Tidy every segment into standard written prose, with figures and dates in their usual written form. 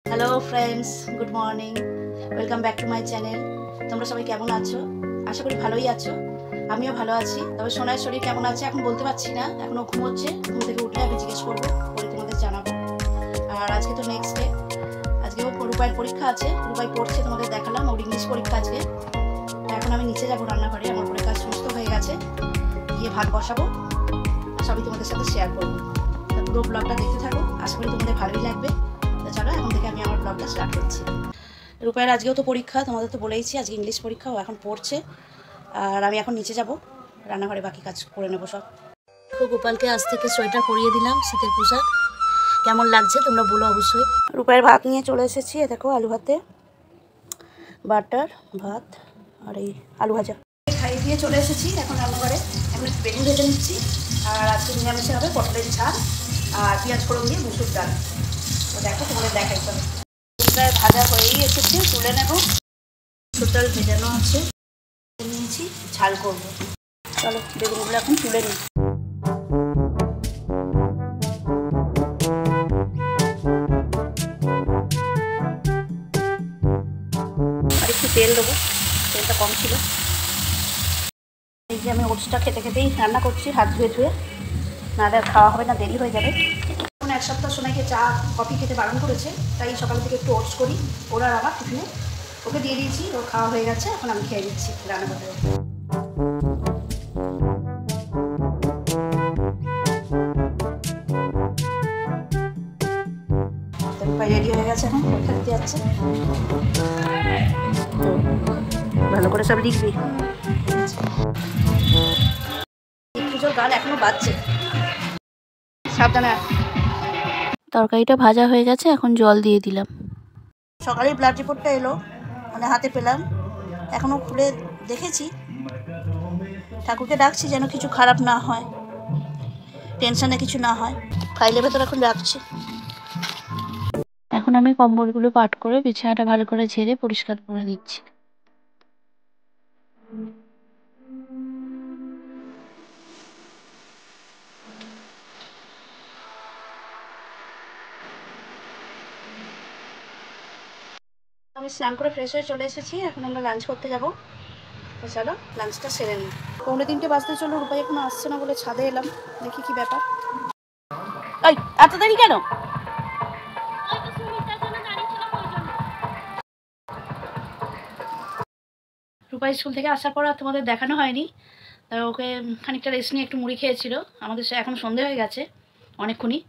Hello friends, good morning, welcome back to my channel. তোমরা সবাই কেমন আছো? আশা করি ভালোই আছো। আমিও ভালো আছি। তবে সোনার শরীর কেমন আছে এখন বলতে পারছি না, এখনও ঘুমোচ্ছে। ঘুম থেকে উঠলে আমি জিজ্ঞেস করবো, পরে তোমাদের জানাবো। আর আজকে তো নেক্সট ডে, আজকেও রূপাইয়ের পরীক্ষা আছে। রূপাই পড়ছে, তোমাদের দেখালাম, ওর ইংলিশ পরীক্ষা আজকে। এখন আমি নিচে যাবো রান্নাঘরে, আমার পরে কাজ সমস্ত হয়ে গেছে, গিয়ে ভাত বসাবো, সবই তোমাদের সাথে শেয়ার করবো। পুরো ব্লগটা দেখতে থাকো, আশা করি তোমাদের ভালোই লাগবে। চলো এখন থেকে আমি আমার ব্লগটা স্টার্ট করছি। রূপায়ের আজকেও তো পরীক্ষা, তোমাদের তো বলেইছি আজকে ইংলিশ পরীক্ষা, ও এখন পড়ছে। আর আমি এখন নিচে যাব, রান্নাঘরে বাকি কাজ করে নেবো সব। তো গোপালকে আজ থেকে সোয়েটার পরিয়ে দিলাম, শীতের পোশাক। কেমন লাগছে তোমরা বলো অবশ্যই। রূপায়ের ভাত নিয়ে চলে এসেছি, দেখো আলু ভাতে, বাটার ভাত আর এই আলু ভাজা খাইয়ে দিয়ে চলে এসেছি এখন রান্নাঘরে। এখন একটু বেগুন ভেজে নিচ্ছি। আর আজকে নিরামিষে হবে পটলের ঝাল আর পেঁয়াজ ফোড়ন দিয়ে মুসুর ডাল। তো দেখো তোমাদের দেখাই চলো। প্রায় ভাজা হয়েই এসেছে, তুলে নেব। মুসুর ডাল ভেজানো আছে, নিয়েছি, ঝাল করবো। চলো বেগুনগুলো এখন তুলে নিই। আর একটু তেল দেবো, তেলটা কম ছিল। এই যে আমি ওটসটা খেতে খেতেই রান্না করছি, হাত ধুয়ে ধুয়ে, না দেখ খাওয়া হবে না, দেরি হয়ে যাবে। এখন এক সপ্তাহ সোনাইকে চা কফি খেতে বারণ করেছে, তাই সকাল থেকে একটু ওটস করি ওরা আর আমার টিফিনে। ওকে দিয়ে দিয়েছি, ওর খাওয়া হয়ে গেছে, এখন আমি খেয়ে নিচ্ছি রান্না করতে। রেডি হয়ে গেছে, এখন পরীক্ষা দিতে যাচ্ছে। ভালো করে সব লিখবি। পুজোর গান এখনো বাজছে, সাবধানে। তরকারিটা ভাজা হয়ে গেছে, এখন জল দিয়ে দিলাম। সকালেই ব্লাড রিপোর্টটা এলো, মানে হাতে পেলাম, এখনও খুলে দেখেছি। ঠাকুরকে ডাকছি যেন কিছু খারাপ না হয়, টেনশনে কিছু না হয়। ফাইলের ভেতর এখন রাখছি। এখন আমি কম্বলগুলো পাট করে বিছানাটা ভালো করে ঝেড়ে পরিষ্কার করে দিচ্ছি। আমি স্নান করে ফ্রেশ হয়ে চলে এসেছি, এখন আমরা লাঞ্চ করতে যাবো। তো চলো লাঞ্চটা সেরে নিই। 2:45 বাজতে চলো, রূপাই এখনো আসছে না বলে ছাদে এলাম, দেখি কি ব্যাপার। এই এত দেরি কেন? রূপাই স্কুল থেকে আসার পর আর তোমাদের দেখানো হয়নি, তাই ওকে খানিকটা রেস্ট নিয়ে একটু মুড়ি খেয়েছিল। আমাদের এখন সন্ধে হয়ে গেছে অনেকক্ষণই,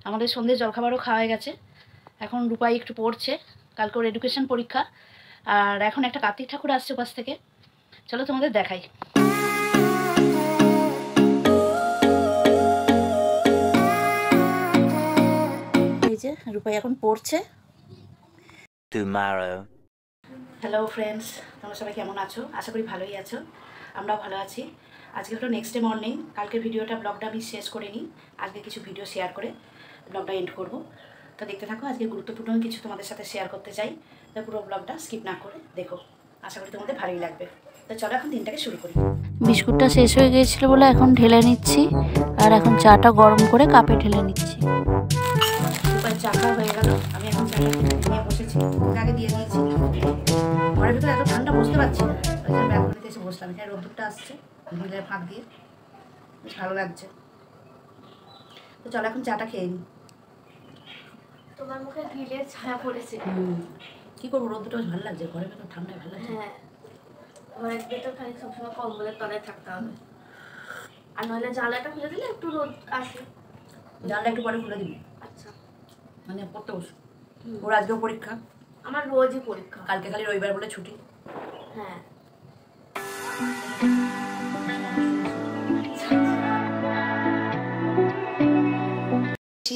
আমাদের সন্ধে জলখাবারও খাওয়া হয়ে গেছে। এখন রূপাই একটু পড়ছে, কালকে ওর এডুকেশন পরীক্ষা। আর এখন একটা কার্তিক ঠাকুর আসছে ওপাশ থেকে, চলো তোমাদের দেখাই। এই যে রূপাই এখন পড়ছে। হ্যালো ফ্রেন্ডস, তোমরা সবাই কেমন আছো? আশা করি ভালোই আছো, আমরাও ভালো আছি। আজকে হলো নেক্সট ডে মর্নিং। কালকে ব্লগটা আমি শেষ করে নিই, আজকে কিছু ভিডিও শেয়ার করে ব্লগটা এন্ড করব। তো দেখতে থাকো, আজকে গুরুত্বপূর্ণ কিছু তোমাদের সাথে শেয়ার করতে চাই, তো পুরো ব্লগটা স্কিপ না করে দেখো, আশা করি তোমাদের ভালোই লাগবে। তো চলো এখন দিনটাকে শুরু করি। বিস্কুটটা শেষ হয়ে গিয়েছিলো বলে এখন ঢেলে নিচ্ছি, আর এখন চাটা গরম করে কাপে ঢেলে নিচ্ছি। চা খাওয়া হয়ে গেল, আমি এখন চাটা নিয়ে বসেছি, ওকে আগে দিয়ে দিয়েছি। ঘরের ভিতরে এত ঠান্ডা বসতে পারছি না, ওই জন্য ব্যালকনিতে এসে বসলাম। এখানে রোদ্দুরটা আসছে গ্রিলের ফাঁক দিয়ে, বেশ ভালো লাগছে। তো চলো এখন চাটা খেয়ে নিই। তোমার মুখে গ্রিলের ছায়া পড়েছে। কী করবো, রোদ্দুরটা বেশ ভালো লাগছে, ঘরের ভেতর ঠান্ডায় ভালো লাগছে। হ্যাঁ, ঘরের ভেতর খালি সবসময় কম্বলের তলায় থাকতে হবে, আর নইলে জানলাটা খুলে দিলে একটু রোদ আসে। জানলা একটু পরে খুলে দিবি। আচ্ছা, মানে পড়তে বস। ওর আজকেও পরীক্ষা, আমার রোজই পরীক্ষা। কালকে খালি রবিবার বলে ছুটি। হ্যাঁ,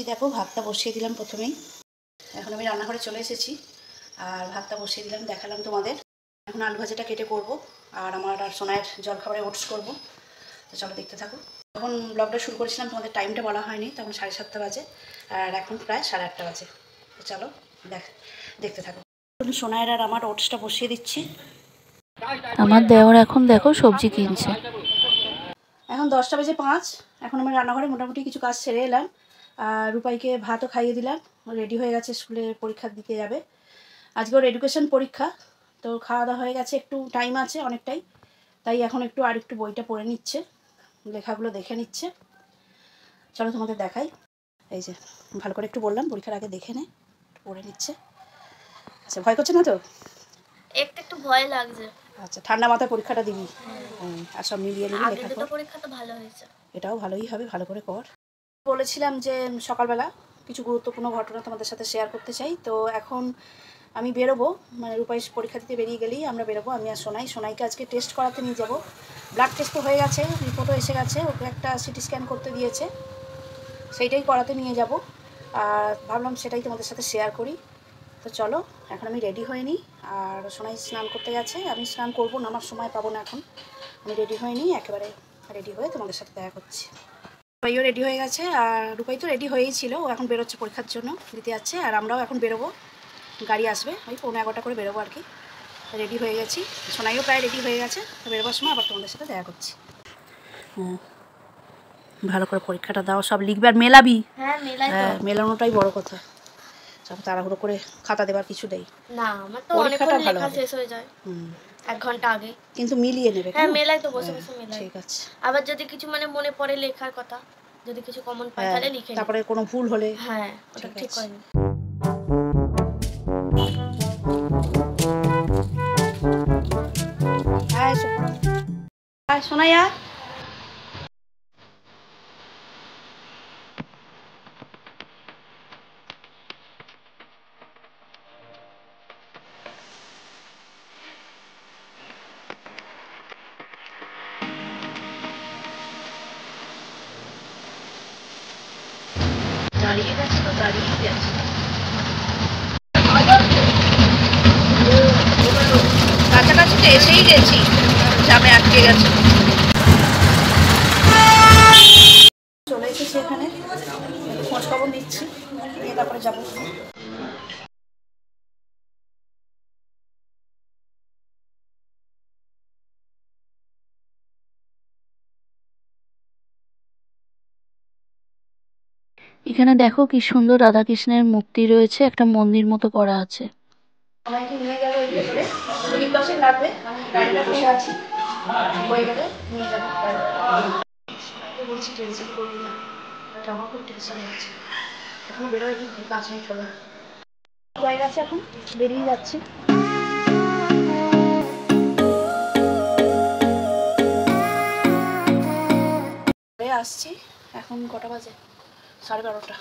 দেখো ভাতটা বসিয়ে দিলাম প্রথমেই। এখন আমি রান্নাঘরে চলে এসেছি আর ভাতটা বসিয়ে দিলাম, দেখালাম তোমাদের। এখন আলু ভাজাটা কেটে করব, আর আমার আর সোনায়ের জলখাবারে ওটস করবো। তো চলো দেখতে থাকো। তখন ব্লগটা শুরু করেছিলাম, তোমাদের টাইমটা বলা হয়নি, তখন 7:30 বাজে, আর এখন প্রায় 8:30 বাজে। তো চলো দেখতে থাকো। সোনায়ের আর আমার ওটসটা বসিয়ে দিচ্ছি। আমার দেওর এখন দেখো সবজি কিনছে। এখন 10:05। এখন আমি রান্নাঘরে মোটামুটি কিছু কাজ সেরে এলাম, আর রূপাইকে ভাতও খাইয়ে দিলাম, রেডি হয়ে গেছে, স্কুলে পরীক্ষা দিতে যাবে। আজকে ওর এডুকেশন পরীক্ষা, তো খাওয়া দাওয়া হয়ে গেছে, একটু টাইম আছে অনেকটাই, তাই এখন একটু বইটা পড়ে নিচ্ছে, লেখাগুলো দেখে নিচ্ছে। চলো তোমাদের দেখাই। এই যে ভালো করে একটু বললাম পরীক্ষার আগে দেখে নে, পড়ে নিচ্ছে। আচ্ছা, ভয় করছে না তো? একটু ভয় লাগছে। আচ্ছা, ঠান্ডা মাথায় পরীক্ষাটা দিবি। আর সব মিলিয়ে নিবি আগে লেখার দুটো পর। পরীক্ষা তো ভালো হয়েছে। এটাও ভালোই হবে, ভালো করে কর। বলেছিলাম যে সকালবেলা কিছু গুরুত্বপূর্ণ ঘটনা তোমাদের সাথে শেয়ার করতে চাই। তো এখন আমি বেরোবো, মানে রূপাই পরীক্ষা দিতে বেরিয়ে গেলেই আমরা বেরোবো। আমি আর সোনাইকে আজকে টেস্ট করাতে নিয়ে যাবো। ব্লাড টেস্ট তো হয়ে গেছে, রিপোর্টও এসে গেছে, ওকে একটা সিটি স্ক্যান করতে দিয়েছে, সেইটাই করাতে নিয়ে যাব। আর ভাবলাম সেটাই তোমাদের সাথে শেয়ার করি। তো চলো এখন আমি রেডি হয়ে নিই। আর সোনাই স্নান করতে গেছে, আমি স্নান করবো না, আমার সময় পাবো না এখন। আমি রেডি হয়ে নিই, একেবারে রেডি হয়ে তোমাদের সাথে দেখা করছি। রূপাইও রেডি হয়ে গেছে, আর রূপাই তো রেডি হয়েই ছিল, ও এখন বেরোচ্ছে পরীক্ষার জন্য দিতে যাচ্ছে। আর আমরাও এখন বেরোবো, গাড়ি আসবে ওই 11:15 করে বেরোবো আর কি। রেডি হয়ে গেছি, সোনাইও প্রায় রেডি হয়ে গেছে। তো বেরোবার সময় আবার তোমাদের সাথে দেখা করছি। হ্যাঁ, ভালো করে পরীক্ষাটা দাও, সব লিখবে আর মেলাবি। হ্যাঁ, মেলাই তো। হ্যাঁ, মেলানোটাই বড় কথা। সব তাড়াহুড়ো করে খাতা দেবার কিছু নেই। না, আমার তো পরীক্ষাটা অনেকক্ষণ ভালো লেখা হবে। শেষ হয়ে যায় 1 ঘন্টা আগে। কিন্তু মিলিয়ে নেবে। হ্যাঁ, কেমন? মেলাই তো, বসে বসে মেলাই। ঠিক আছে। আবার যদি কিছু মনে পড়ে লেখার কথা, যদি কিছু কমন পাই হ্যাঁ, তাহলে লিখে নিই। তারপরে কোনো ভুল হলে হ্যাঁ, ওটা ঠিক ঠিক আছে। করে নিই। হ্যাঁ, হ্যাঁ সোনাইয়া, দাঁড়িয়ে গেছে তো, দাঁড়িয়ে গেছে। কাছাকাছি তো এসেই গেছি, জ্যামে আটকে গেছে। চলে এসেছি এখানে, খোঁজ খবর নিচ্ছি, নিয়ে তারপরে যাবো। এখানে দেখো কি সুন্দর রাধাকৃষ্ণের মূর্তি রয়েছে, একটা মন্দির মতো করা আছে। সবাইকে নিয়ে গেল ওই ভেতরে, 2 মিনিট লাগবে, আমি গাড়িটা বসে আছি, হয়ে গেলে নিয়ে যাবো। বলছি টেনশন করবি না, আমার খুব টেনশন হচ্ছে, এখনো বেরোয়নি, 5 মিনিট হলো। হয়ে গেছে, এখন বেরিয়ে যাচ্ছি। আসছি, এখন কটা বাজে? 12:30।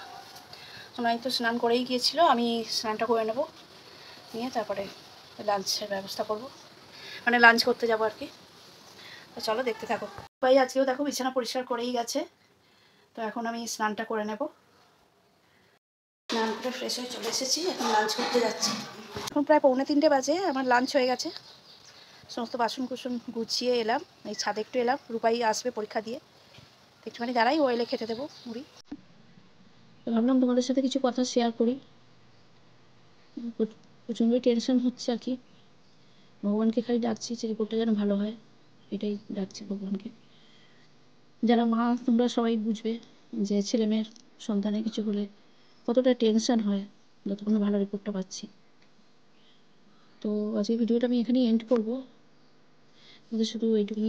সোনাই তো স্নান করেই গিয়েছিল, আমি স্নানটা করে নেব, নিয়ে তারপরে লাঞ্চের ব্যবস্থা করব, মানে লাঞ্চ করতে যাবো আর কি। তো চলো দেখতে থাকো। ভাই আজকেও দেখো বিছানা পরিষ্কার করেই গেছে। তো এখন আমি স্নানটা করে নেব, স্নান করে ফ্রেশ হয়ে চলে এসেছি, এখন লাঞ্চ করতে যাচ্ছি। এখন প্রায় 2:45 বাজে, আমার লাঞ্চ হয়ে গেছে, সমস্ত বাসন কুসন গুছিয়ে এলাম, এই ছাদে একটু এলাম, রূপাই আসবে পরীক্ষা দিয়ে, একটুখানি দাঁড়াই, ও এলে খেতে দেবো মুড়ি। তো ভাবলাম তোমাদের সাথে কিছু কথা শেয়ার করি, প্রচণ্ডই টেনশন হচ্ছে আর কি। ভগবানকে খালি ডাকছি যে রিপোর্টটা যেন ভালো হয়, এটাই ডাকছি ভগবানকে। যারা মা তোমরা সবাই বুঝবে যে ছেলে মেয়ের সন্তানের কিছু হলে কতটা টেনশন হয়, যতক্ষণ ভালো রিপোর্টটা পাচ্ছি। তো আজকে ভিডিওটা আমি এখানেই এন্ড করবো, তোমাদের শুধু এইটুকুনি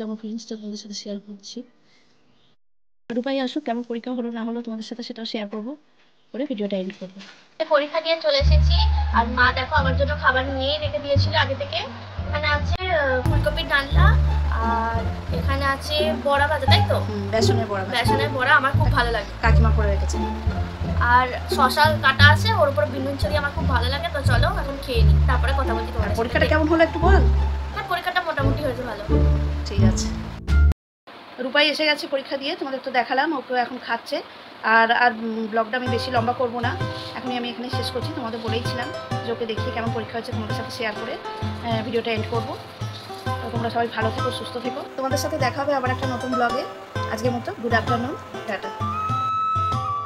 আমার ফিলিংসটা তোমাদের সাথে শেয়ার করছি। রূপাই আসুক, কেমন পরীক্ষা হলো না হলো তোমাদের সাথে সেটাও শেয়ার করবো, করে ভিডিওটা এন্ড করবো। পরীক্ষা দিয়ে চলে এসেছি, আর মা দেখো আমার জন্য খাবার নিয়ে রেখে দিয়েছিল আগে থেকে। এখানে আছে ফুলকপির ডালনা, আর এখানে আছে বড়া ভাজা, তাই তো? বেসনের বড়া, বেসনের বড়া আমার খুব ভালো লাগে, কাকিমা করে রেখেছে। আর শশা কাটা আছে, ওর উপর বিনুন ছড়িয়ে আমার খুব ভালো লাগে। তো চলো এখন খেয়ে নিই, তারপরে কথা বলছি তোমার সাথে। পরীক্ষাটা কেমন হলো একটু বল। হ্যাঁ, পরীক্ষাটা মোটামুটি হয়েছে ভালো। ঠিক আছে। রূপাই এসে গেছে পরীক্ষা দিয়ে, তোমাদের তো দেখালাম, ওকে এখন খাচ্ছে। আর আর ব্লগটা আমি বেশি লম্বা করবো না, এখনই আমি এখানে শেষ করছি। তোমাদের বলেইছিলাম যে ওকে দেখিয়ে কেমন পরীক্ষা হয়েছে তোমাদের সাথে শেয়ার করে ভিডিওটা এন্ড করবো। তো তোমরা সবাই ভালো থেকো, সুস্থ থেকো, তোমাদের সাথে দেখা হবে আবার একটা নতুন ব্লগে। আজকের মতো গুড আফটারনুন, টাটা।